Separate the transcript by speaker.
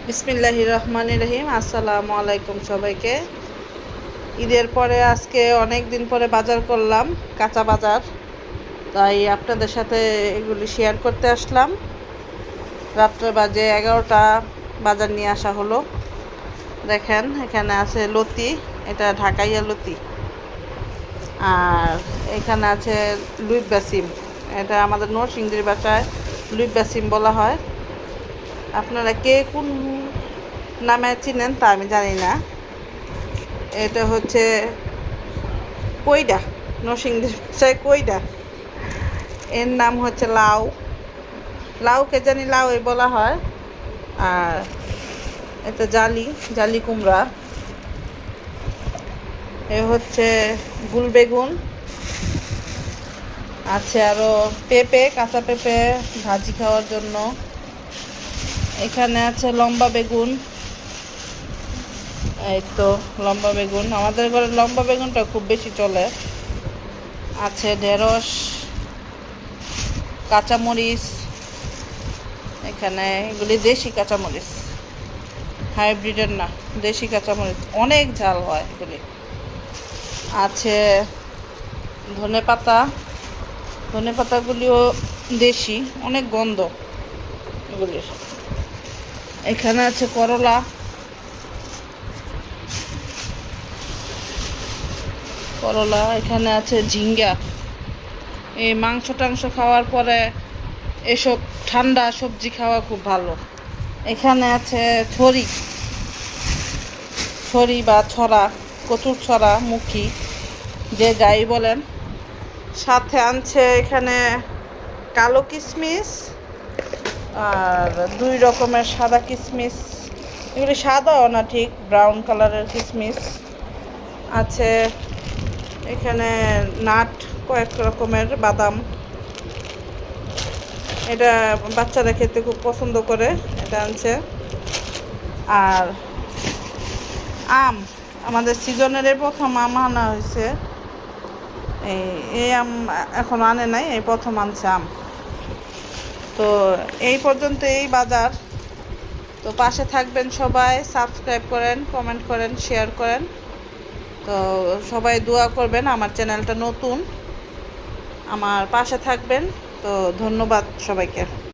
Speaker 1: বিসমিল্লাহির রহমানির রহিম। আসসালামু আলাইকুম সবাইকে। ঈদের পরে আজকে অনেক দিন পরে বাজার করলাম, কাঁচা বাজার, তাই আপনাদের সাথে এগুলি শেয়ার করতে আসলাম। রাত্রে বাজে 11টা, বাজার নিয়ে আসা হলো। দেখেন এখানে আছে লতি, এটা ঢাকাইয়া লতি। আর এখানে আছে লুই বাসিম, এটা আমাদের নরসিংদীর ভাষায় লুই বাসিম বলা হয়। আপনারা কে কোন নামে চিনেন তা আমি জানি না। এটা হচ্ছে কইডা, নরসিংদীর ভাষায় কইডা। এর নাম হচ্ছে লাউ, লাউকে জানি লাউই বলা হয়। আর এটা জালি কুমড়া। এ হচ্ছে গুল বেগুন, আছে আরও পেঁপে, কাঁচা পেঁপে ভাজি খাওয়ার জন্য। এখানে আছে লম্বা বেগুন, এই তো লম্বা বেগুন, আমাদের ঘরে লম্বা বেগুনটা খুব বেশি চলে। আছে ঢেঁড়স, কাঁচামরিচ, এখানে এগুলি দেশি কাঁচামরিচ, হাইব্রিডের না, দেশি কাঁচামরিচ, অনেক ঝাল হয় এগুলি। আছে ধনে পাতাগুলিও দেশি, অনেক গন্ধ এগুলির। এখানে আছে করলা, এখানে আছে ঝিঙ্গা। এই মাংস টাংস খাওয়ার পরে এসব ঠান্ডা সবজি খাওয়া খুব ভালো। এখানে আছে ছড়ি বা ছড়া, কচুর ছড়া, মুখী, যে যাই বলেন। সাথে আনছে এখানে কালো কিশমিশ আর 2 রকমের সাদা কিশমিশ, এগুলি সাদাও না, ঠিক ব্রাউন কালারের কিশমিশ আছে। এখানে নাট, কয়েক রকমের বাদাম, এটা বাচ্চারা খেতে খুব পছন্দ করে, এটা আনছে। আর আম, আমাদের সিজনের প্রথম আম আনা হয়েছে। এই আম এখন আনে নাই, এই প্রথম আনছে আম। তো এই পর্যন্ত এই বাজার। তো পাশে থাকবেন সবাই, সাবস্ক্রাইব করেন, কমেন্ট করেন, শেয়ার করেন। তো সবাই দোয়া করবেন, আমার চ্যানেলটা নতুন, আমার পাশে থাকবেন। তো ধন্যবাদ সবাইকে।